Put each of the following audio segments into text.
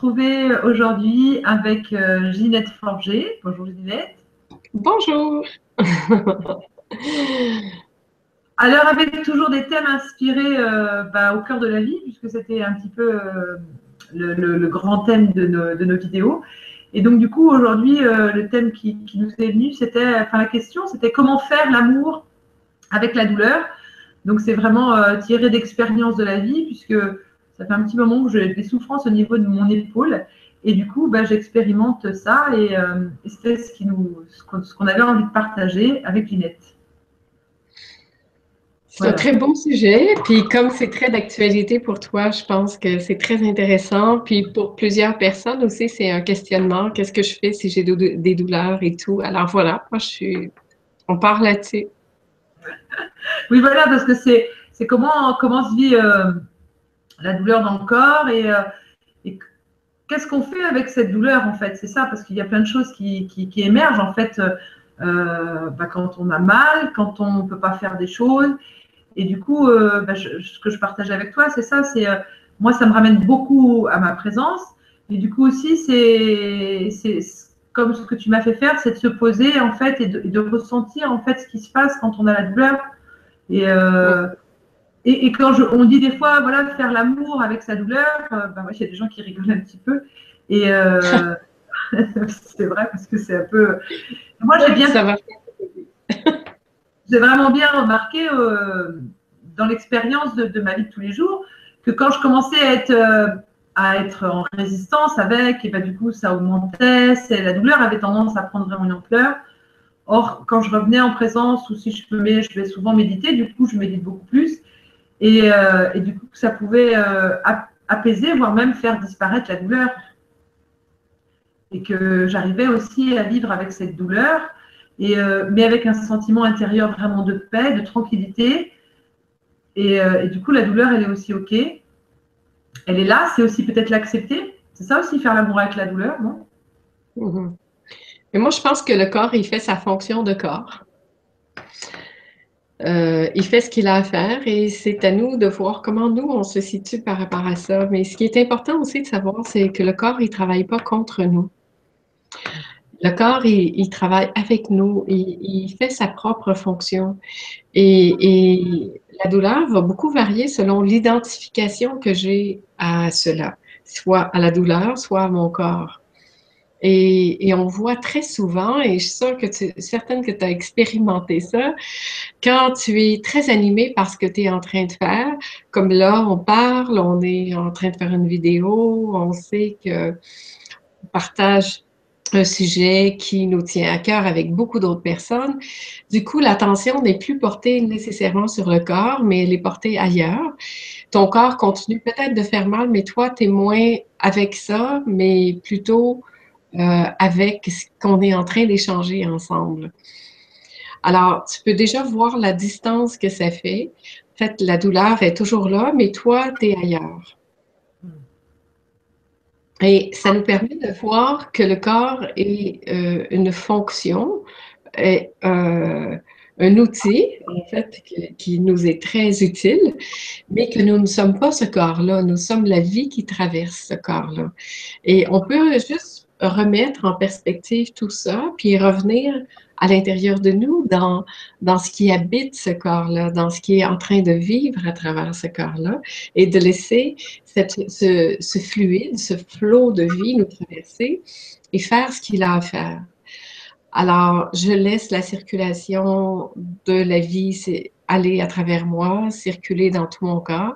retrouver aujourd'hui avec Ginette Forger. Bonjour Ginette. Bonjour. Alors avec toujours des thèmes inspirés au cœur de la vie, puisque c'était un petit peu le grand thème de nos vidéos. Et donc du coup aujourd'hui le thème qui nous est venu, la question c'était comment faire l'amour avec la douleur. Donc c'est vraiment tiré d'expérience de la vie, puisque ça fait un petit moment que j'ai des souffrances au niveau de mon épaule. Et du coup, j'expérimente ça et c'était ce qu'on avait envie de partager avec Linette. C'est un Voilà. très bon sujet. Puis comme c'est très d'actualité pour toi, je pense que c'est très intéressant. Puis pour plusieurs personnes aussi, c'est un questionnement. Qu'est-ce que je fais si j'ai des douleurs et tout? Alors voilà, on part là-dessus. Oui, voilà, parce que c'est comment se vit la douleur dans le corps et qu'est-ce qu'on fait avec cette douleur en fait. C'est ça, parce qu'il y a plein de choses qui émergent en fait quand on a mal, quand on ne peut pas faire des choses. Et du coup, ce que je partage avec toi, c'est ça, moi, ça me ramène beaucoup à ma présence. Et du coup aussi, c'est comme ce que tu m'as fait faire, c'est de se poser en fait et de ressentir en fait ce qui se passe quand on a la douleur. Et, euh, et quand on dit des fois, voilà, faire l'amour avec sa douleur, moi, il y a des gens qui rigolent un petit peu. Et c'est vrai parce que c'est un peu. Moi, Oui, ça va. j'ai vraiment bien remarqué dans l'expérience de ma vie de tous les jours que quand je commençais à être en résistance avec, et du coup, ça augmentait, la douleur avait tendance à prendre vraiment une ampleur. Or, quand je revenais en présence, ou si je vais souvent méditer, du coup, je médite beaucoup plus, et du coup, ça pouvait apaiser, voire même faire disparaître la douleur. Et que j'arrivais aussi à vivre avec cette douleur, mais avec un sentiment intérieur vraiment de paix, de tranquillité. Et du coup, la douleur, elle est aussi OK. Elle est là, c'est aussi peut-être l'accepter. C'est ça aussi, faire l'amour avec la douleur, non? Mhm. Et moi, je pense que le corps, il fait sa fonction de corps. Il fait ce qu'il a à faire et c'est à nous de voir comment nous, on se situe par rapport à ça. Mais ce qui est important aussi de savoir, c'est que le corps, il ne travaille pas contre nous. Le corps, il travaille avec nous, il fait sa propre fonction. Et la douleur va beaucoup varier selon l'identification que j'ai à cela, soit à la douleur, soit à mon corps. Et on voit très souvent, et je suis sûre que certaine que tu as expérimenté ça, quand tu es très animé par ce que tu es en train de faire, comme là, on parle, on est en train de faire une vidéo, on sait que on partage un sujet qui nous tient à cœur avec beaucoup d'autres personnes. Du coup, l'attention n'est plus portée nécessairement sur le corps, mais elle est portée ailleurs. Ton corps continue peut-être de faire mal, mais toi, tu es moins avec ça, mais plutôt avec ce qu'on est en train d'échanger ensemble. Alors, tu peux déjà voir la distance que ça fait. En fait, la douleur est toujours là, mais toi, tu es ailleurs. Et ça nous permet de voir que le corps est une fonction, est un outil, en fait, qui nous est très utile, mais que nous ne sommes pas ce corps-là, nous sommes la vie qui traverse ce corps-là. Et on peut juste remettre en perspective tout ça, puis revenir à l'intérieur de nous, dans ce qui habite ce corps-là, dans ce qui est en train de vivre à travers ce corps-là, et de laisser ce fluide, ce flot de vie nous traverser et faire ce qu'il a à faire. Alors, je laisse la circulation de la vie aller à travers moi, circuler dans tout mon corps,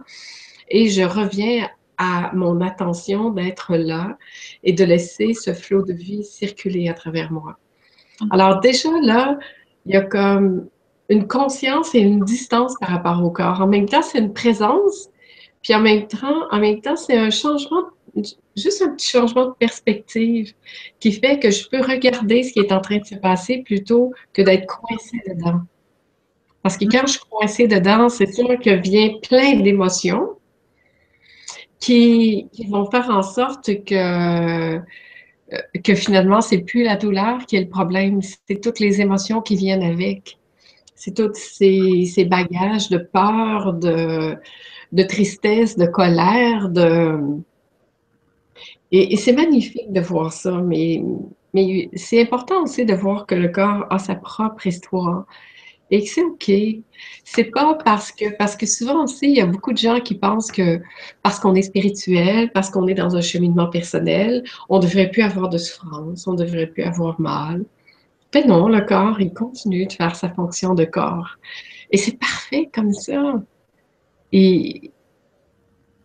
et je reviens à mon attention d'être là et de laisser ce flot de vie circuler à travers moi. Alors déjà là, il y a comme une conscience et une distance par rapport au corps. En même temps, c'est une présence, puis en même temps, c'est un changement, juste un petit changement de perspective qui fait que je peux regarder ce qui est en train de se passer plutôt que d'être coincée dedans. Parce que quand je suis coincée dedans, c'est sûr que vient plein d'émotions qui vont faire en sorte que finalement, c'est plus la douleur qui est le problème, c'est toutes les émotions qui viennent avec. C'est tous ces bagages de peur, de tristesse, de colère, Et c'est magnifique de voir ça, mais c'est important aussi de voir que le corps a sa propre histoire et que c'est OK. C'est pas parce que souvent aussi, il y a beaucoup de gens qui pensent que parce qu'on est spirituel, parce qu'on est dans un cheminement personnel, on devrait plus avoir de souffrance, on devrait plus avoir mal. Ben non, le corps, il continue de faire sa fonction de corps. Et c'est parfait comme ça. Et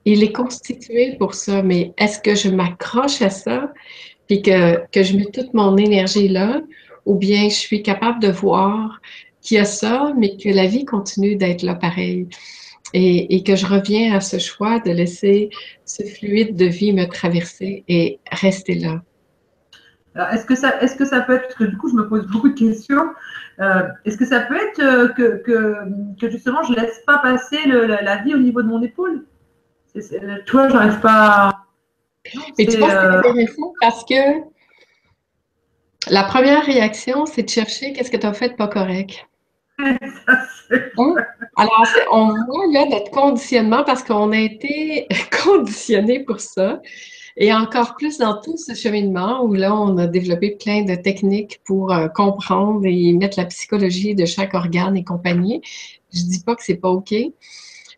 il est constitué pour ça, mais est-ce que je m'accroche à ça, puis que je mets toute mon énergie là, ou bien je suis capable de voir qu'il y a ça, mais que la vie continue d'être là pareil, et que je reviens à ce choix de laisser ce fluide de vie me traverser et rester là. Alors, est-ce que ça peut être, parce que du coup, je me pose beaucoup de questions, est-ce que ça peut être que justement, je ne laisse pas passer la vie au niveau de mon épaule? Tu vois, j'arrive pas. Non, Mais tu vois, c'est intéressant parce que la première réaction, c'est de chercher qu'est-ce que tu as fait de pas correct. ça, c'est- Hein? Alors, on voit là notre conditionnement parce qu'on a été conditionné pour ça. Et encore plus dans tout ce cheminement où là, on a développé plein de techniques pour comprendre et mettre la psychologie de chaque organe et compagnie. Je dis pas que c'est pas OK,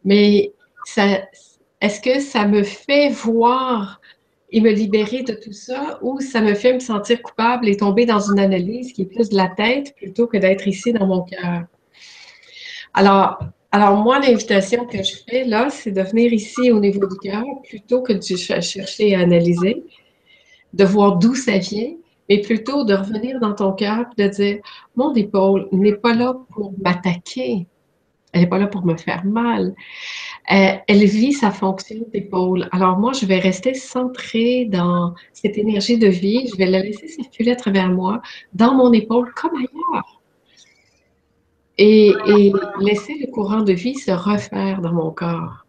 mais ça, est-ce que ça me fait voir et me libérer de tout ça ou ça me fait me sentir coupable et tomber dans une analyse qui est plus de la tête plutôt que d'être ici dans mon cœur? Alors, alors moi, l'invitation que je fais là, c'est de venir ici au niveau du cœur plutôt que de chercher à analyser, de voir d'où ça vient, mais plutôt de revenir dans ton cœur et de dire, mon épaule n'est pas là pour m'attaquer, elle n'est pas là pour me faire mal. Elle vit sa fonction d'épaule. Alors moi, je vais rester centrée dans cette énergie de vie, je vais la laisser circuler à travers moi, dans mon épaule comme ailleurs. Et laisser le courant de vie se refaire dans mon corps.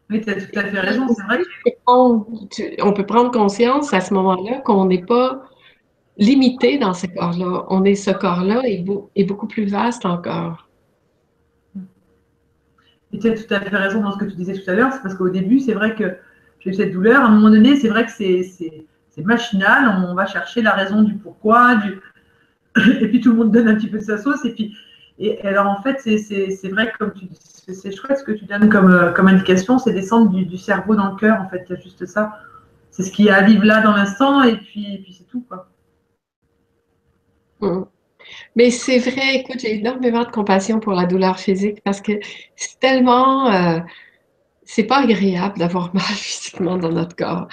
Oui, tu as tout à fait Puis raison. C'est vrai aussi, on peut prendre conscience à ce moment-là qu'on n'est pas limité dans ce corps-là. On est ce corps-là est beaucoup plus vaste encore. que tu as tout à fait raison dans ce que tu disais tout à l'heure. C'est parce qu'au début, c'est vrai que j'ai eu cette douleur. À un moment donné, c'est vrai que c'est machinal. On va chercher la raison du pourquoi, et puis tout le monde donne un petit peu de sa sauce. Et alors en fait, c'est vrai que comme tu dis, c'est chouette ce que tu donnes comme indication, c'est descendre du cerveau dans le cœur. En fait, il y a juste ça. C'est ce qui arrive là dans l'instant, et puis c'est tout, quoi. Mm. Mais c'est vrai, écoute, j'ai énormément de compassion pour la douleur physique parce que c'est tellement, c'est pas agréable d'avoir mal physiquement dans notre corps.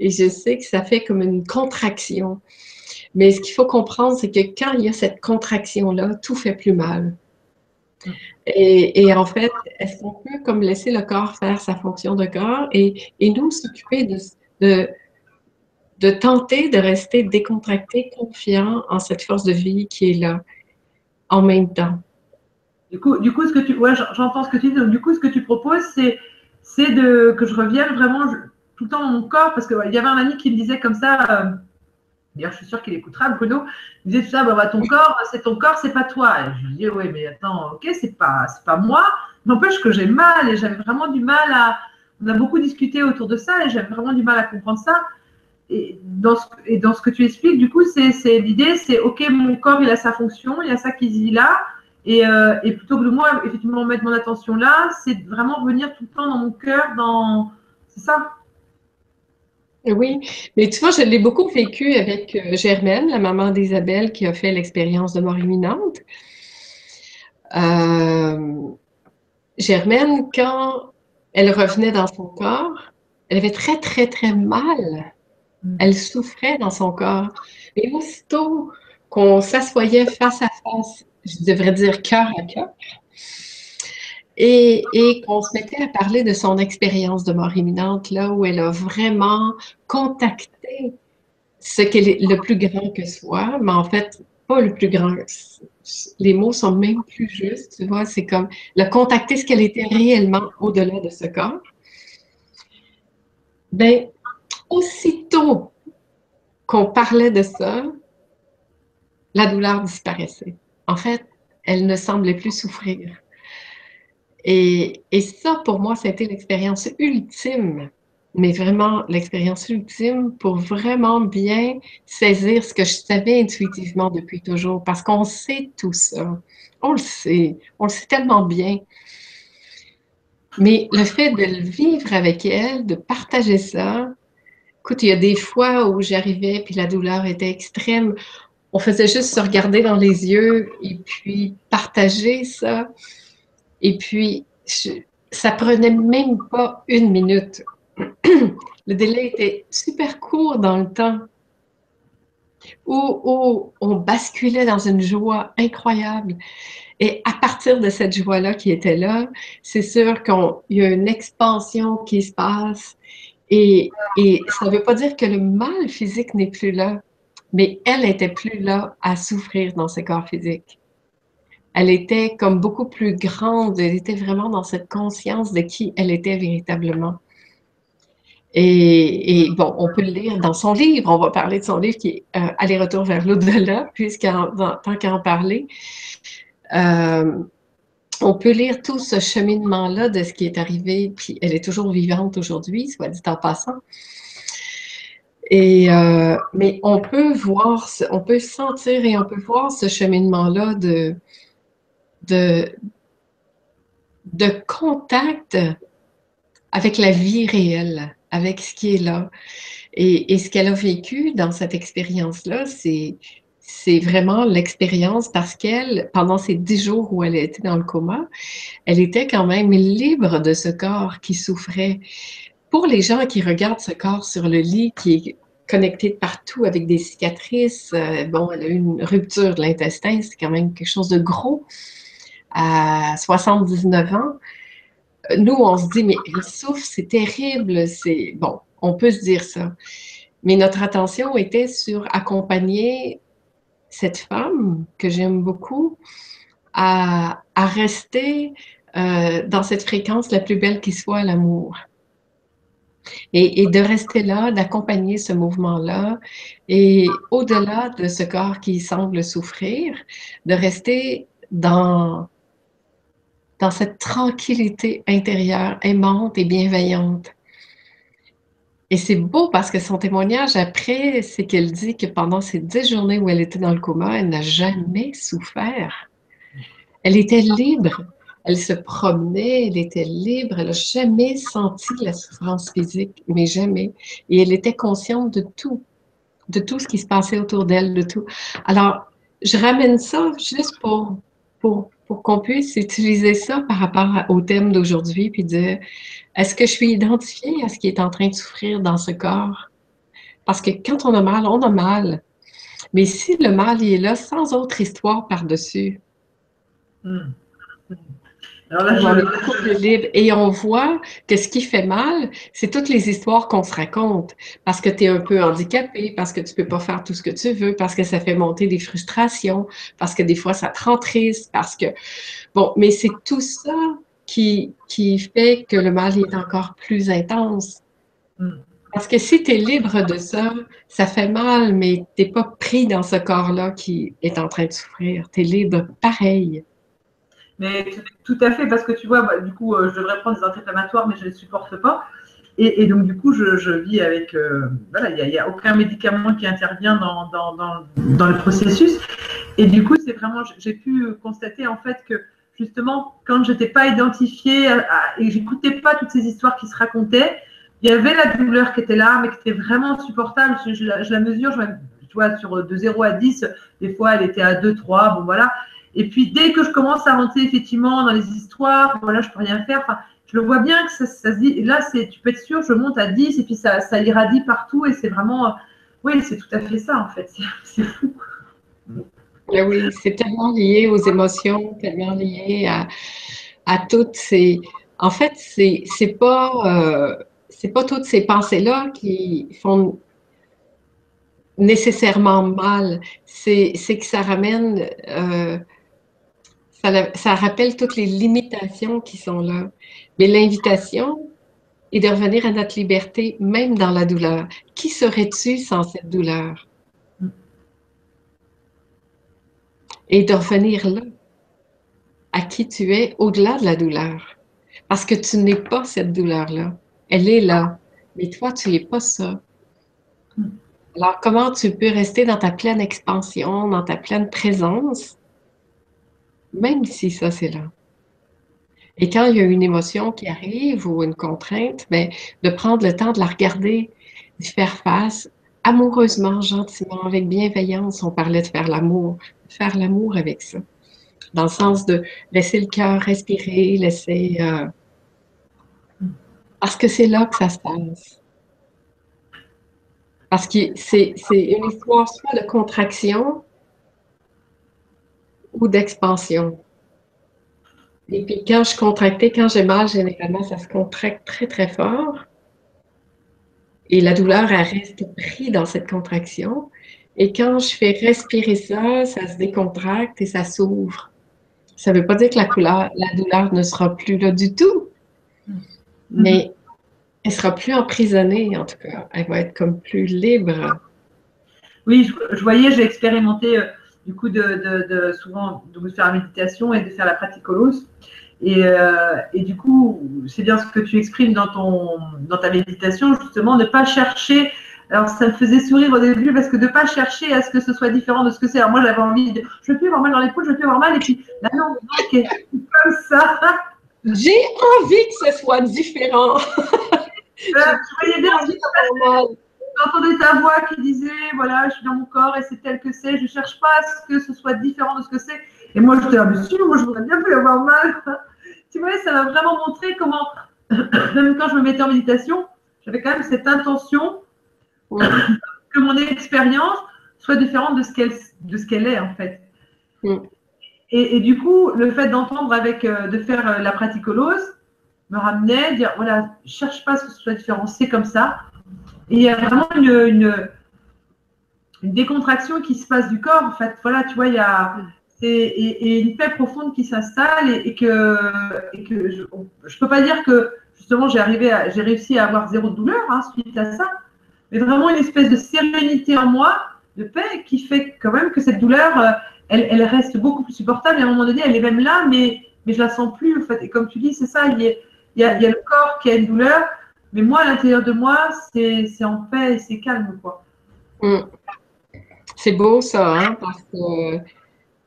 Et je sais que ça fait comme une contraction. Mais ce qu'il faut comprendre, c'est que quand il y a cette contraction-là, tout fait plus mal. Et en fait, est-ce qu'on peut comme laisser le corps faire sa fonction de corps et nous s'occuper de, de tenter de rester décontracté, confiant en cette force de vie qui est là en même temps. Du coup, ouais, j'entends ce que tu dis. Donc, du coup, ce que tu proposes, c'est que je revienne vraiment tout le temps dans mon corps, parce que ouais, il y avait un ami qui me disait comme ça. D'ailleurs, je suis sûre qu'il écoutera, Bruno. Il disait tout ça, bah, ton corps, c'est pas toi. Et je lui dis, oui, mais attends, ok, c'est pas moi. N'empêche que j'ai mal et j'avais vraiment du mal à. On a beaucoup discuté autour de ça et j'avais vraiment du mal à comprendre ça. Et dans ce que tu expliques, du coup, l'idée, c'est ok, mon corps, il a sa fonction, il a ça qui se vit là. Et plutôt que de moi, effectivement, mettre mon attention là, c'est vraiment revenir tout le temps dans mon cœur, C'est ça. Oui, mais tu vois, je l'ai beaucoup vécu avec Germaine, la maman d'Isabelle, qui a fait l'expérience de mort imminente. Euh, Germaine, quand elle revenait dans son corps, elle avait très, très, très mal. Elle souffrait dans son corps. Et aussitôt qu'on s'assoyait face à face, je devrais dire cœur à cœur, et qu'on se mettait à parler de son expérience de mort imminente, là où elle a vraiment contacté ce qui est le plus grand que soi, mais en fait, pas le plus grand. Les mots sont même plus justes, tu vois, c'est comme le contacter ce qu'elle était réellement au-delà de ce corps. Ben, aussitôt qu'on parlait de ça, la douleur disparaissait. En fait, elle ne semblait plus souffrir. Et ça, pour moi, ça a été l'expérience ultime mais vraiment l'expérience ultime pour vraiment bien saisir ce que je savais intuitivement depuis toujours, parce qu'on sait tout ça. On le sait tellement bien. Mais le fait de le vivre avec elle, de partager ça, écoute, il y a des fois où j'arrivais puis la douleur était extrême. On faisait juste se regarder dans les yeux et puis partager ça. Et puis, ça prenait même pas une minute. Le délai était super court dans le temps où on basculait dans une joie incroyable. Et à partir de cette joie-là qui était là, c'est sûr qu'il y a une expansion qui se passe. Et ça ne veut pas dire que le mal physique n'est plus là, mais elle n'était plus là à souffrir dans ce corps physique. Elle était comme beaucoup plus grande, elle était vraiment dans cette conscience de qui elle était véritablement. Et bon, on peut le lire dans son livre, on va parler de son livre qui est Aller-retour vers l'au-delà, tant qu'à en parler. On peut lire tout ce cheminement-là de ce qui est arrivé, puis elle est toujours vivante aujourd'hui, soit dit en passant. Mais on peut voir, on peut sentir et on peut voir ce cheminement-là de contact avec la vie réelle, avec ce qui est là. Et ce qu'elle a vécu dans cette expérience-là, c'est vraiment l'expérience parce qu'elle, pendant ces 10 jours où elle était dans le coma, elle était quand même libre de ce corps qui souffrait. Pour les gens qui regardent ce corps sur le lit, qui est connecté de partout avec des cicatrices, bon, elle a eu une rupture de l'intestin, c'est quand même quelque chose de gros à 79 ans. Nous, on se dit, mais elle souffre, c'est terrible, c'est... Bon, on peut se dire ça. Mais notre attention était sur accompagner cette femme que j'aime beaucoup à rester dans cette fréquence la plus belle qui soit, l'amour. Et de rester là, d'accompagner ce mouvement-là, et au-delà de ce corps qui semble souffrir, de rester dans cette tranquillité intérieure aimante et bienveillante. Et c'est beau parce que son témoignage après, c'est qu'elle dit que pendant ces 10 journées où elle était dans le coma, elle n'a jamais souffert. Elle était libre. Elle se promenait, elle était libre. Elle n'a jamais senti la souffrance physique, mais jamais. Et elle était consciente de tout ce qui se passait autour d'elle, de tout. Alors, je ramène ça juste pour qu'on puisse utiliser ça par rapport au thème d'aujourd'hui, puis dire, est-ce que je suis identifiée à ce qui est en train de souffrir dans ce corps? Parce que quand on a mal, on a mal. Mais si le mal il est là, sans autre histoire par-dessus, alors là, on est beaucoup plus libre. Et on voit que ce qui fait mal, c'est toutes les histoires qu'on se raconte. Parce que tu es un peu handicapé, parce que tu peux pas faire tout ce que tu veux, parce que ça fait monter des frustrations, parce que des fois ça te rend triste, parce que... Bon, mais c'est tout ça qui fait que le mal est encore plus intense. Parce que si tu es libre de ça, ça fait mal, mais tu n'es pas pris dans ce corps-là qui est en train de souffrir. Tu es libre pareil. Mais tout à fait, parce que tu vois, bah, du coup, je devrais prendre des anti-inflammatoires, mais je ne les supporte pas. Et donc, du coup, je vis avec. Voilà, il n'y a aucun médicament qui intervient dans le processus. Et du coup, c'est vraiment. J'ai pu constater, en fait, que justement, quand je n'étais pas identifiée et que je n'écoutais pas toutes ces histoires qui se racontaient, il y avait la douleur qui était là, mais qui était vraiment supportable. Je la mesure, tu vois, de 0 à 10, des fois, elle était à 2, 3, bon, voilà. Et puis, dès que je commence à rentrer effectivement dans les histoires, voilà, je ne peux rien faire. Enfin, je le vois bien que ça se dit. Et là, tu peux être sûr, je monte à 10 et puis ça irradie partout. Et c'est vraiment. Oui, c'est tout à fait ça, en fait. C'est fou. Oui, c'est tellement lié aux émotions, tellement lié à toutes ces. En fait, c'est pas toutes ces pensées-là qui font nécessairement mal. C'est que ça ramène. Ça rappelle toutes les limitations qui sont là. Mais l'invitation est de revenir à notre liberté, même dans la douleur. Qui serais-tu sans cette douleur? Et de revenir là, à qui tu es au-delà de la douleur. Parce que tu n'es pas cette douleur-là. Elle est là. Mais toi, tu n'es pas ça. Alors, comment tu peux rester dans ta pleine expansion, dans ta pleine présence, même si ça, c'est là? Et quand il y a une émotion qui arrive ou une contrainte, mais de prendre le temps de la regarder, d'y faire face amoureusement, gentiment, avec bienveillance. On parlait de faire l'amour avec ça, dans le sens de laisser le cœur respirer, laisser... parce que c'est là que ça se passe. Parce que c'est une histoire soit de contraction ou d'expansion. Et puis quand je contractais, quand j'ai mal, généralement, ça se contracte très, très fort. Et la douleur, elle reste prise dans cette contraction. Et quand je fais respirer ça, ça se décontracte et ça s'ouvre. Ça ne veut pas dire que la douleur ne sera plus là du tout, mais elle sera plus emprisonnée, en tout cas. Elle va être comme plus libre. Oui, je voyais, j'ai expérimenté du coup souvent de faire la méditation et de faire la pratique holos. Et du coup, c'est bien ce que tu exprimes dans ta méditation, justement, ne pas chercher. Alors, ça me faisait sourire au début parce que de ne pas chercher à ce que ce soit différent de ce que c'est. Alors, moi, j'avais envie de. Je ne veux plus avoir mal dans l'épaule, je ne veux plus avoir mal. Et puis, là, non, ok, c'est comme ça. J'ai envie que ce soit différent. Je voyais bien J'ai envie d'avoir mal. j'entendais ta voix qui disait, voilà, je suis dans mon corps et c'est tel que c'est. Je ne cherche pas à ce que ce soit différent de ce que c'est. Et moi, je te dis, moi, je voudrais bien plus avoir mal. Tu vois, ça m'a vraiment montré comment, même quand je me mettais en méditation, j'avais quand même cette intention que mon expérience soit différente de ce qu'elle est, en fait. Et du coup, le fait d'entendre de faire la pratique holos me ramenait, dire, voilà, cherche pas à ce que ce soit différent, c'est comme ça. Et il y a vraiment une décontraction qui se passe du corps, en fait. Voilà, tu vois, il y a et une paix profonde qui s'installe et que je peux pas dire que justement j'ai réussi à avoir zéro douleur suite à ça, mais vraiment une espèce de sérénité en moi, de paix qui fait quand même que cette douleur, elle reste beaucoup plus supportable et à un moment donné, elle est même là, mais je la sens plus, en fait. Et comme tu dis, c'est ça, il y a le corps qui a une douleur, mais moi, à l'intérieur de moi, c'est en paix et c'est calme, quoi. C'est beau ça, hein,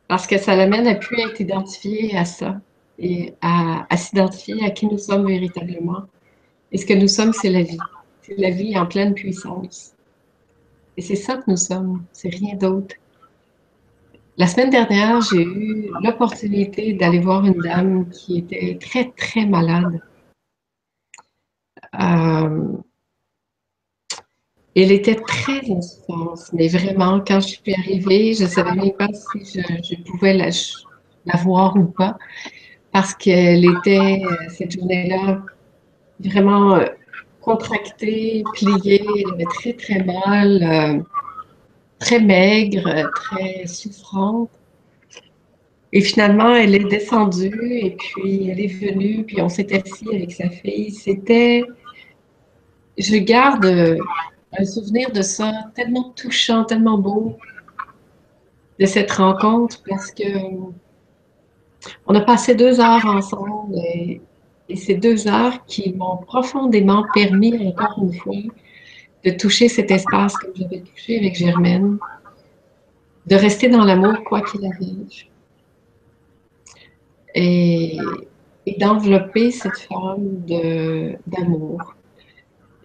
parce que ça l'amène à plus être identifié à ça et à s'identifier à qui nous sommes véritablement. Et ce que nous sommes, c'est la vie. C'est la vie en pleine puissance. Et c'est ça que nous sommes, c'est rien d'autre. La semaine dernière, j'ai eu l'opportunité d'aller voir une dame qui était très, très malade. Elle était très en souffrance, mais vraiment, quand je suis arrivée, je ne savais même pas si je pouvais la voir ou pas, parce qu'elle était, cette journée-là, vraiment contractée, pliée, elle avait très, très mal, très maigre, très souffrante. Et finalement, elle est descendue et puis elle est venue, puis on s'est assis avec sa fille. Je garde un souvenir de ça tellement touchant, tellement beau, de cette rencontre, parce que on a passé 2 heures ensemble et ces 2 heures qui m'ont profondément permis, encore une fois, de toucher cet espace comme j'avais touché avec Germaine, de rester dans l'amour quoi qu'il arrive et, et d'envelopper cette forme d'amour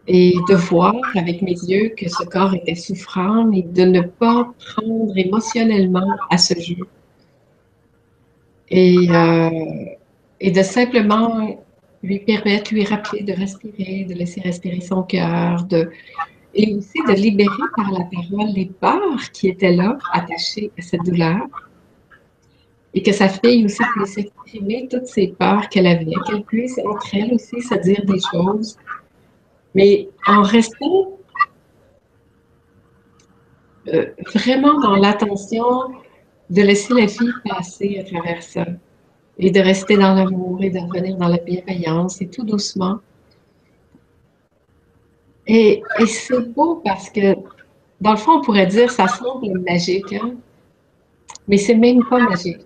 et de voir avec mes yeux que ce corps était souffrant, mais de ne pas prendre émotionnellement à ce jeu. Et de simplement lui permettre, lui rappeler de respirer, de laisser respirer son cœur, et aussi de libérer par la parole les peurs qui étaient là, attachées à cette douleur, et que sa fille aussi puisse exprimer toutes ces peurs qu'elle avait, qu'elle puisse entre elles aussi se dire des choses, mais en restant vraiment dans l'attention de laisser la fille passer à travers ça et de rester dans l'amour et de revenir dans la bienveillance et tout doucement. Et c'est beau parce que, dans le fond, on pourrait dire ça semble magique, hein? Mais c'est même pas magique.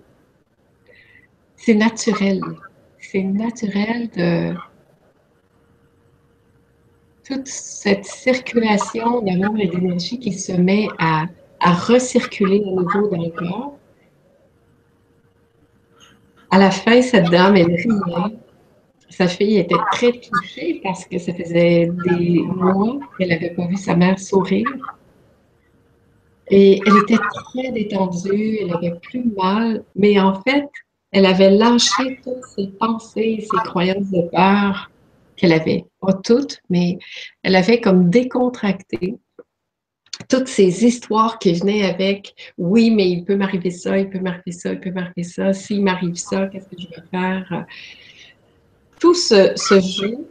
C'est naturel. C'est naturel de toute cette circulation d'amour et d'énergie qui se met à recirculer à nouveau dans le corps. À la fin, cette dame, elle riait. Sa fille était très touchée parce que ça faisait des mois qu'elle n'avait pas vu sa mère sourire. Et elle était très détendue, elle avait plus mal, mais en fait, elle avait lâché toutes ses pensées, ses croyances de peur qu'elle avait. Pas toutes, mais elle avait comme décontracté toutes ces histoires qui venaient avec oui, mais il peut m'arriver ça, il peut m'arriver ça, il peut m'arriver ça, s'il m'arrive ça, qu'est-ce que je vais faire? Tout ce jeu,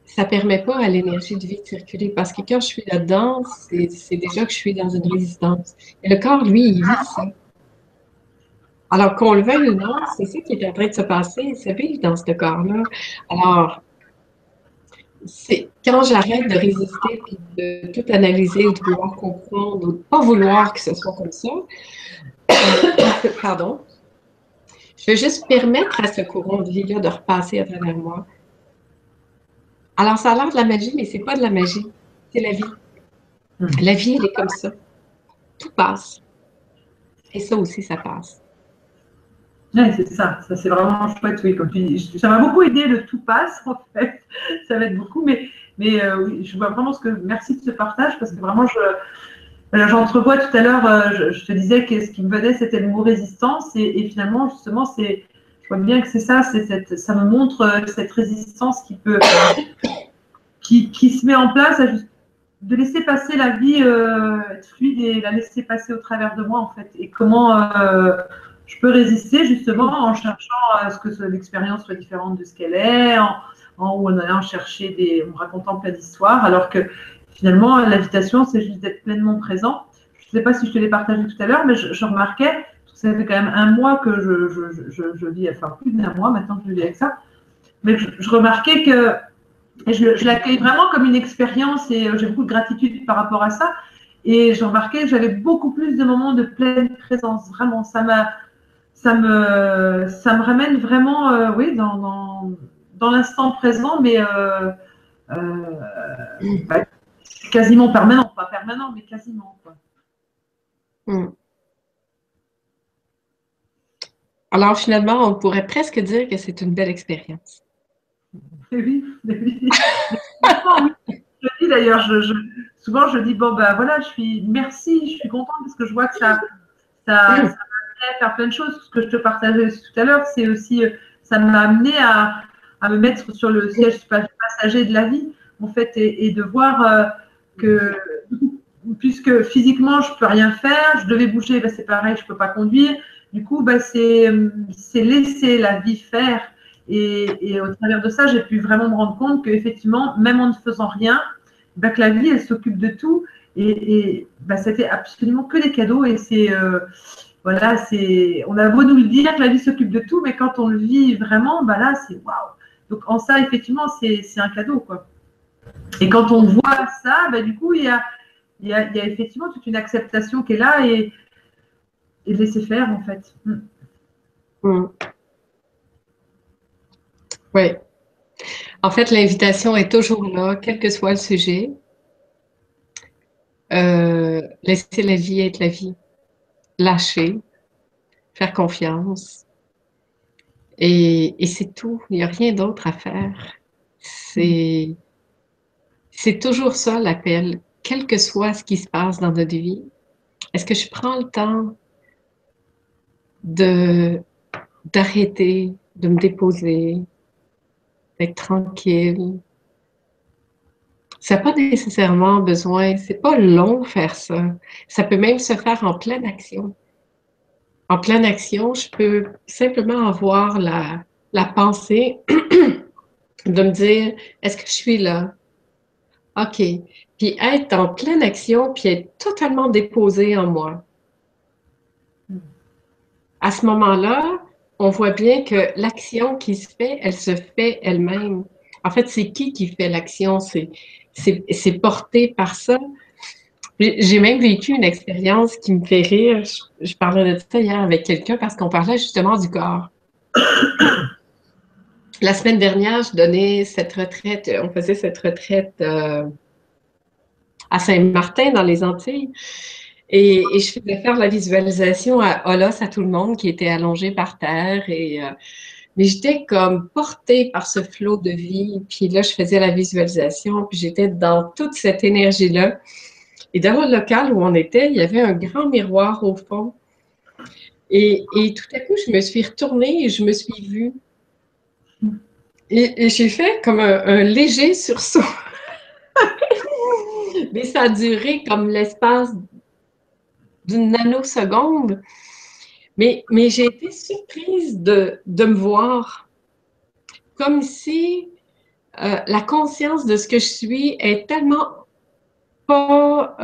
ça permet pas à l'énergie de vie de circuler parce que quand je suis là-dedans, c'est déjà que je suis dans une résistance. Et le corps, lui, il vit ça. Alors qu'on le veuille ou non, c'est ça qui est en train de se passer, ça vit dans ce corps-là. Alors, c'est quand j'arrête de résister puis de tout analyser ou de vouloir comprendre ou de pas vouloir que ce soit comme ça, pardon, je veux juste permettre à ce courant de vie-là de repasser à travers moi. Alors, ça a l'air de la magie, mais c'est pas de la magie, c'est la vie. La vie, elle est comme ça. Tout passe. Et ça aussi, ça passe. Oui, c'est ça. Ça, c'est vraiment chouette, oui. Comme tu dis, ça m'a beaucoup aidé, le tout passe, en fait. Ça m'aide beaucoup. Mais oui, je vois vraiment merci de ce partage parce que vraiment, j'entrevois tout à l'heure, je te disais que ce qui me venait, c'était le mot résistance. Et finalement, justement, je vois bien que c'est ça. Ça me montre cette résistance qui se met en place de laisser passer la vie, être fluide et la laisser passer au travers de moi, en fait. Et comment je peux résister, justement, en cherchant à ce que l'expérience soit différente de ce qu'elle est, en allant chercher en racontant plein d'histoires, alors que finalement, l'invitation, c'est juste d'être pleinement présent. Je ne sais pas si je te l'ai partagé tout à l'heure, mais je remarquais, ça fait quand même un mois que je vis, enfin plus d'un mois maintenant que je vis avec ça, mais je remarquais que et je l'accueille vraiment comme une expérience et j'ai beaucoup de gratitude par rapport à ça. Et j'ai remarqué que j'avais beaucoup plus de moments de pleine présence. Vraiment, ça me ramène vraiment, oui, dans l'instant présent, mais bah, quasiment permanent. Pas permanent, mais quasiment, quoi. Alors, finalement, on pourrait presque dire que c'est une belle expérience. Oui, oui. Je dis d'ailleurs, souvent je dis, bon ben voilà, merci, je suis contente parce que je vois que ça m'a amené à faire plein de choses. Ce que je te partageais aussi tout à l'heure, c'est aussi, ça m'a amené à me mettre sur le siège passager de la vie, en fait, et de voir que, puisque physiquement je peux rien faire, je devais bouger, ben, c'est pareil, je peux pas conduire. Du coup, ben, c'est laisser la vie faire. Et au travers de ça, j'ai pu vraiment me rendre compte qu'effectivement, même en ne faisant rien, ben, que la vie, elle s'occupe de tout. Et ben, c'était absolument que des cadeaux. Et voilà, on a beau nous le dire que la vie s'occupe de tout, mais quand on le vit vraiment, ben là, c'est waouh. Donc en ça, effectivement, c'est un cadeau, quoi. Et quand on voit ça, ben, du coup, il y a effectivement toute une acceptation qui est là et de laisser faire, en fait. Oui. En fait, l'invitation est toujours là, quel que soit le sujet. Laisser la vie être la vie. Lâcher, faire confiance. Et c'est tout. Il n'y a rien d'autre à faire. C'est toujours ça l'appel, quel que soit ce qui se passe dans notre vie. Est-ce que je prends le temps d'arrêter, de me déposer, d'être tranquille? Ça n'a pas nécessairement besoin, c'est pas long faire ça. Ça peut même se faire en pleine action. En pleine action, je peux simplement avoir la pensée de me dire, est-ce que je suis là? OK. Puis être en pleine action, puis être totalement déposé en moi. À ce moment-là, on voit bien que l'action qui se fait, elle se fait elle-même. En fait, c'est qui fait l'action? C'est porté par ça. J'ai même vécu une expérience qui me fait rire. Je parlais de ça hier avec quelqu'un parce qu'on parlait justement du corps. la semaine dernière, je donnais cette retraite, on faisait cette retraite à Saint-Martin, dans les Antilles. Et je faisais faire la visualisation à Olos à tout le monde qui était allongé par terre. Mais j'étais comme portée par ce flot de vie. Puis là, je faisais la visualisation, puis j'étais dans toute cette énergie-là. Et dans le local où on était, il y avait un grand miroir au fond. Et tout à coup, je me suis retournée et je me suis vue. Et j'ai fait comme un léger sursaut. Mais ça a duré comme l'espace d'une nanoseconde. Mais j'ai été surprise de me voir comme si la conscience de ce que je suis est tellement pas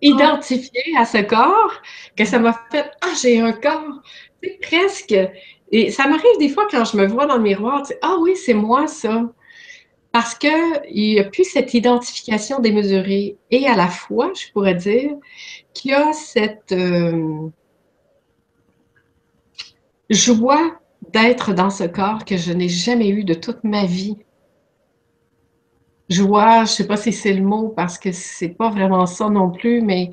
identifiée à ce corps que ça m'a fait « Ah, j'ai un corps! » C'est presque. Et ça m'arrive des fois quand je me vois dans le miroir, « Ah oui, c'est moi ça! » Parce qu'il n'y a plus cette identification démesurée. Et à la fois, je pourrais dire, qu'il y a cette joie d'être dans ce corps que je n'ai jamais eu de toute ma vie. Joie, je ne sais pas si c'est le mot parce que c'est pas vraiment ça non plus, mais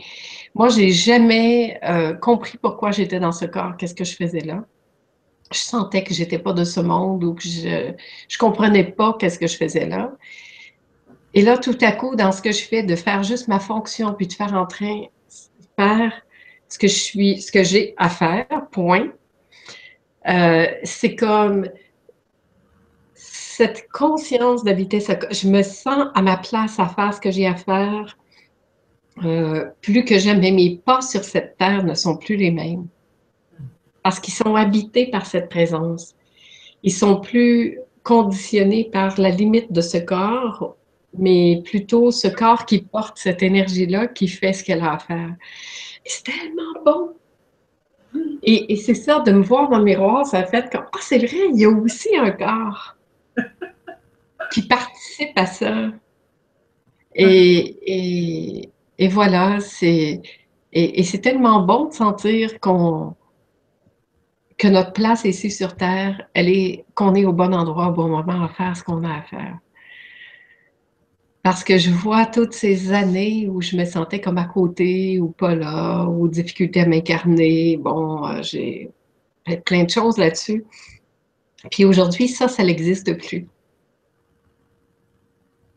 moi, j'ai jamais compris pourquoi j'étais dans ce corps, qu'est-ce que je faisais là. Je sentais que j'étais pas de ce monde ou que je comprenais pas qu'est-ce que je faisais là. Et là, tout à coup, dans ce que je fais, de faire juste ma fonction, puis de faire en train, faire ce que je suis, ce que j'ai à faire, point. C'est comme cette conscience d'habiter ce corps. Je me sens à ma place à faire ce que j'ai à faire. Plus que jamais, mes pas sur cette terre ne sont plus les mêmes. Parce qu'ils sont habités par cette présence. Ils sont plus conditionnés par la limite de ce corps, mais plutôt ce corps qui porte cette énergie-là, qui fait ce qu'elle a à faire. C'est tellement bon! Et c'est ça, de me voir dans le miroir, ça a fait comme « Ah, c'est vrai, il y a aussi un corps qui participe à ça. » Et voilà, et c'est tellement bon de sentir que notre place ici sur Terre, qu'on est au bon endroit au bon moment à faire ce qu'on a à faire. Parce que je vois toutes ces années où je me sentais comme à côté ou pas là, ou difficulté à m'incarner. Bon, j'ai fait plein de choses là-dessus. Puis aujourd'hui, ça n'existe plus.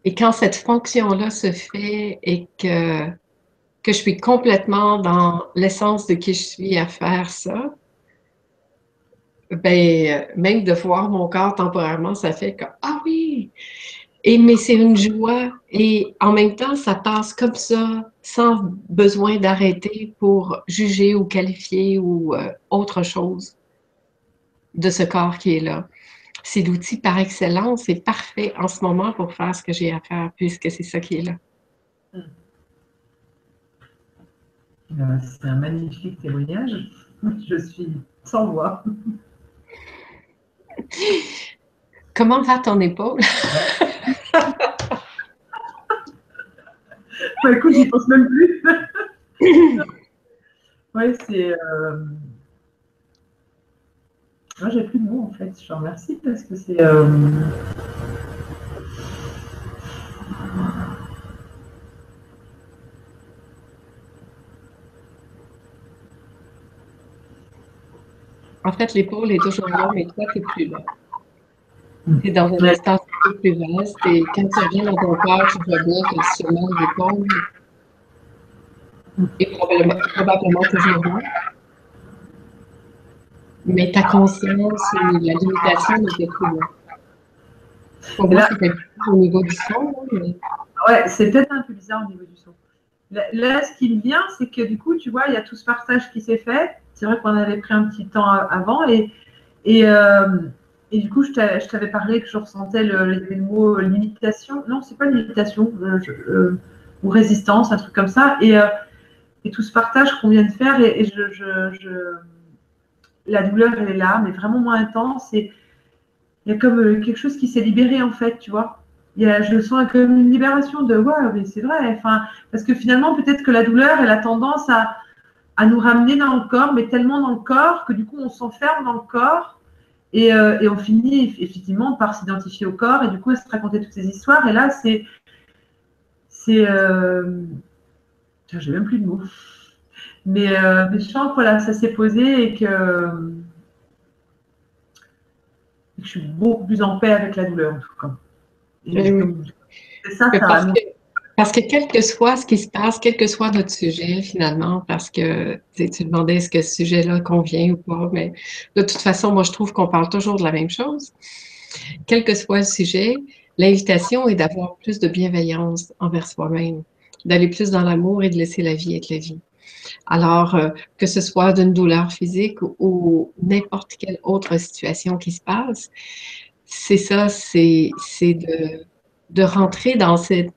Et quand cette fonction-là se fait et que je suis complètement dans l'essence de qui je suis à faire ça, ben, même de voir mon corps temporairement, ça fait que, ah oui! Mais c'est une joie. Et en même temps, ça passe comme ça, sans besoin d'arrêter pour juger ou qualifier ou autre chose de ce corps qui est là. C'est l'outil par excellence et parfait en ce moment pour faire ce que j'ai à faire, puisque c'est ça qui est là. C'est un magnifique témoignage. Je suis sans voix. Comment va ton épaule? Bah, écoute, j'y pense même plus. Ouais, c'est. Moi, j'ai plus de mots en fait. Je te remercie parce que c'est. En fait, l'épaule est toujours là, mais toi, tu n'es plus là. Tu es dans un espace un peu plus vaste et quand tu reviens dans ton corps, tu vois bien que le chemin de l'épaule est probablement toujours là. Mais ta conscience et la limitation n'étaient plus là. Pour moi, c'était au niveau du son. Mais... Ouais, c'est peut-être un peu bizarre au niveau du son. Là, ce qui me vient, c'est que du coup, tu vois, il y a tout ce partage qui s'est fait. C'est vrai qu'on avait pris un petit temps avant et du coup, je t'avais parlé que je ressentais le mot limitation. Non, c'est pas limitation, ou résistance, un truc comme ça. Et tout ce partage qu'on vient de faire, la douleur, elle est là, mais vraiment moins intense. Et il y a comme quelque chose qui s'est libéré, en fait, tu vois. Je sens comme une libération de ouais, mais c'est vrai. Enfin, parce que finalement, peut-être que la douleur, elle a tendance à nous ramener dans le corps, mais tellement dans le corps que du coup, on s'enferme dans le corps et on finit effectivement par s'identifier au corps et du coup, à se raconter toutes ces histoires. Et là, j'ai même plus de mots. Mais je sens que voilà, ça s'est posé et que je suis beaucoup plus en paix avec la douleur, en tout cas. Oui, oui. C'est ça, Mais ça a parce que quel que soit ce qui se passe, quel que soit notre sujet, finalement, parce que tu demandais est-ce que ce sujet-là convient ou pas, mais de toute façon, moi, je trouve qu'on parle toujours de la même chose. Quel que soit le sujet, l'invitation est d'avoir plus de bienveillance envers soi-même, d'aller plus dans l'amour et de laisser la vie être la vie. Alors, que ce soit d'une douleur physique ou n'importe quelle autre situation qui se passe, c'est ça, c'est de rentrer dans cette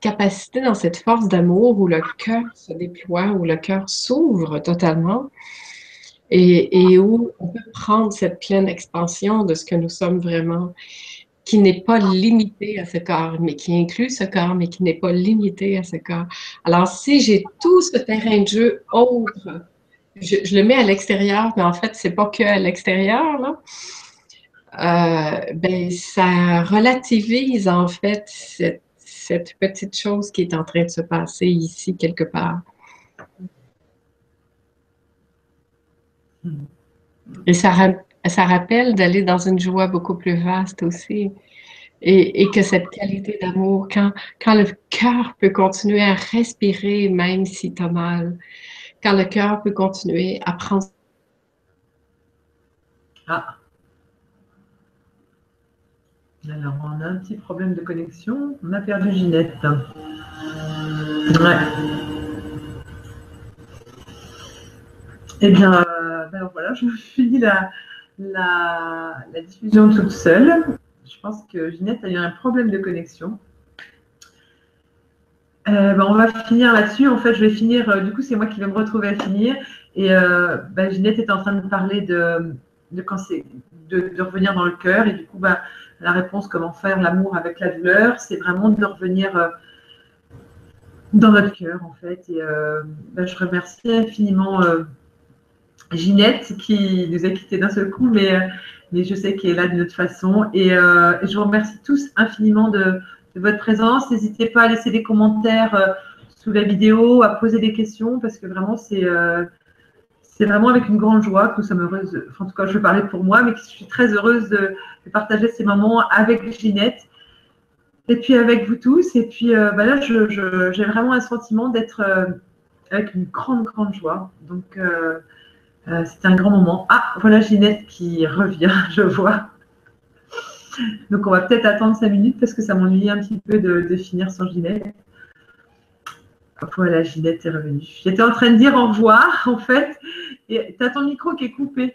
capacité, dans cette force d'amour où le cœur se déploie, où le cœur s'ouvre totalement et où on peut prendre cette pleine expansion de ce que nous sommes vraiment, qui n'est pas limité à ce corps, mais qui inclut ce corps, mais qui n'est pas limité à ce corps. Alors, si j'ai tout ce terrain de jeu autre, je le mets à l'extérieur, mais en fait, c'est pas que à l'extérieur, là. Ben, ça relativise en fait cette petite chose qui est en train de se passer ici quelque part. Et ça rappelle d'aller dans une joie beaucoup plus vaste aussi. Et que cette qualité d'amour, quand le cœur peut continuer à respirer même si tu as mal, quand le cœur peut continuer à prendre. Ah, alors on a un petit problème de connexion. On a perdu Ginette. Ouais. Eh bien, alors voilà, je finis la diffusion toute seule. Je pense que Ginette a eu un problème de connexion. On va finir là-dessus. En fait, je vais finir. Du coup, c'est moi qui vais me retrouver à finir. Et Ginette est en train de parler de revenir dans le cœur. Et du coup, la réponse, comment faire l'amour avec la douleur, c'est vraiment de revenir dans notre cœur, en fait. Et je remercie infiniment Ginette qui nous a quittés d'un seul coup, mais je sais qu'elle est là d'une autre façon. Et je vous remercie tous infiniment de votre présence. N'hésitez pas à laisser des commentaires sous la vidéo, à poser des questions, parce que vraiment, c'est vraiment avec une grande joie que nous sommes heureuses, enfin, en tout cas, je vais parler pour moi, mais que je suis très heureuse de partager ces moments avec Ginette et puis avec vous tous. Et puis là, j'ai vraiment un sentiment d'être avec une grande, grande joie. Donc, c'était un grand moment. Ah, voilà Ginette qui revient, je vois. Donc, on va peut-être attendre 5 minutes parce que ça m'ennuie un petit peu de finir sans Ginette. Voilà, Ginette est revenue. J'étais en train de dire au revoir, en fait, et tu as ton micro qui est coupé.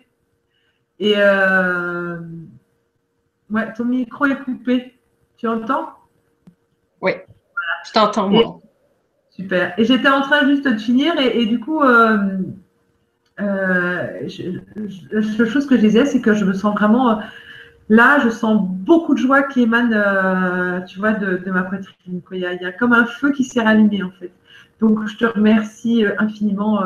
Et ouais, ton micro est coupé. Tu entends? Oui, je t'entends, Et, moi. super. Et j'étais en train juste de finir, et du coup, la chose que je disais, c'est que je me sens vraiment. Là, je sens beaucoup de joie qui émane, tu vois, de ma poitrine. Il y a comme un feu qui s'est rallumé, en fait. Donc, je te remercie infiniment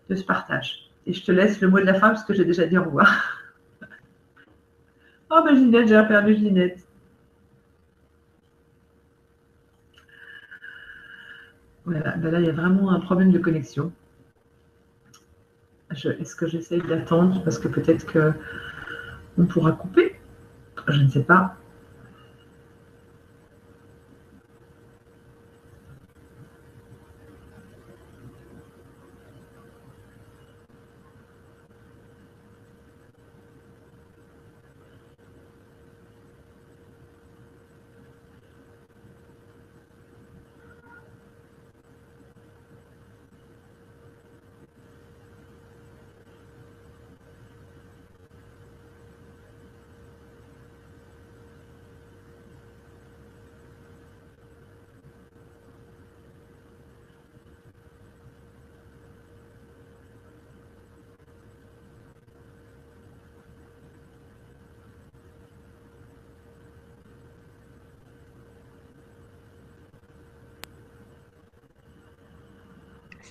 de ce partage. Et je te laisse le mot de la fin parce que j'ai déjà dit au revoir. Oh, ben Ginette, j'ai perdu Ginette. Voilà, ben là, il y a vraiment un problème de connexion. Est-ce que j'essaye d'attendre parce que peut-être qu'on pourra couper? Je ne sais pas.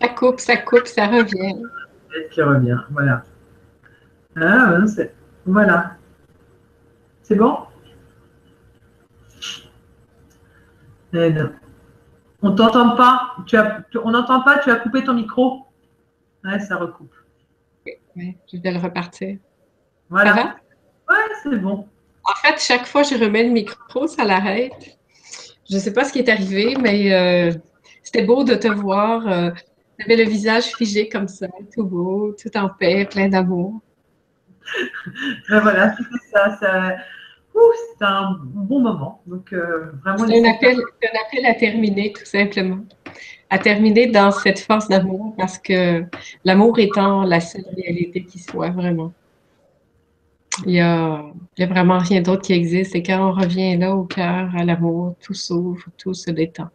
ça coupe, ça revient. Qui revient, voilà. Ah, voilà. C'est bon? Eh non. On t'entend pas. On n'entend pas, tu as coupé ton micro. Ouais, ça recoupe. Oui, je vais le repartir. Ça Voilà. va? Ouais, c'est bon. En fait, chaque fois que je remets le micro, ça l'arrête. Je ne sais pas ce qui est arrivé, mais c'était beau de te voir. Tu avais le visage figé comme ça, tout beau, tout en paix, plein d'amour. Ben voilà, c'était ça. C'était un bon moment. Donc, vraiment, les sept C'est un appel à terminer, tout simplement. À terminer dans cette force d'amour, parce que l'amour étant la seule réalité qui soit, vraiment. Il y a vraiment rien d'autre qui existe. Et quand on revient là, au cœur, à l'amour, tout s'ouvre, tout se détend.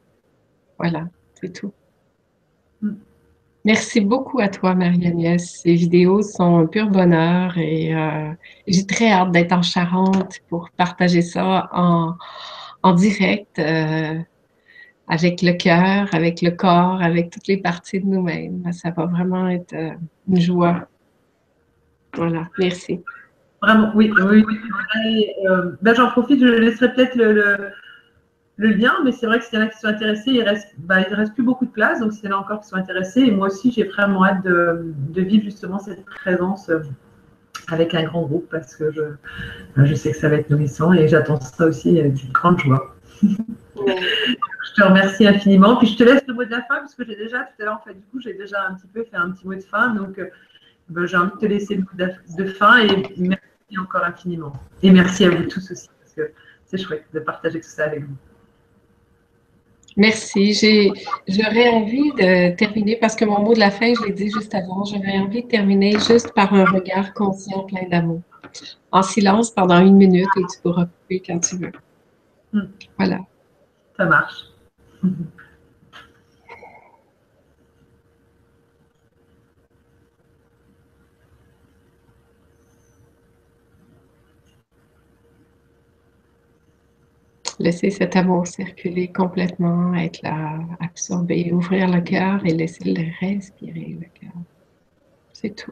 Voilà, c'est tout. Merci beaucoup à toi, Marie-Agnès. Ces vidéos sont un pur bonheur et j'ai très hâte d'être en Charente pour partager ça en direct avec le cœur, avec le corps, avec toutes les parties de nous-mêmes. Ça va vraiment être une joie. Voilà, merci. Vraiment, oui, oui, oui. Ben, j'en profite, je laisserai peut-être le lien, mais c'est vrai que s'il y en a qui sont intéressés, il reste plus beaucoup de place. Donc, s'il y en a encore qui sont intéressés, et moi aussi, j'ai vraiment hâte de vivre justement cette présence avec un grand groupe parce que je sais que ça va être nourrissant et j'attends ça aussi avec une grande joie. Je te remercie infiniment. Puis je te laisse le mot de la fin parce que j'ai déjà tout à l'heure, en fait, du coup, j'ai déjà un petit peu fait un petit mot de fin. Donc, ben, j'ai envie de te laisser le mot de fin et merci encore infiniment. Et merci à vous tous aussi parce que c'est chouette de partager tout ça avec vous. Merci. J'aurais envie de terminer, parce que mon mot de la fin, je l'ai dit juste avant, j'aurais envie de terminer juste par un regard conscient plein d'amour. En silence pendant 1 minute et tu pourras couper quand tu veux. Voilà. Ça marche. Laisser cet amour circuler complètement, être là, absorber, ouvrir le cœur et laisser le respirer le cœur. C'est tout.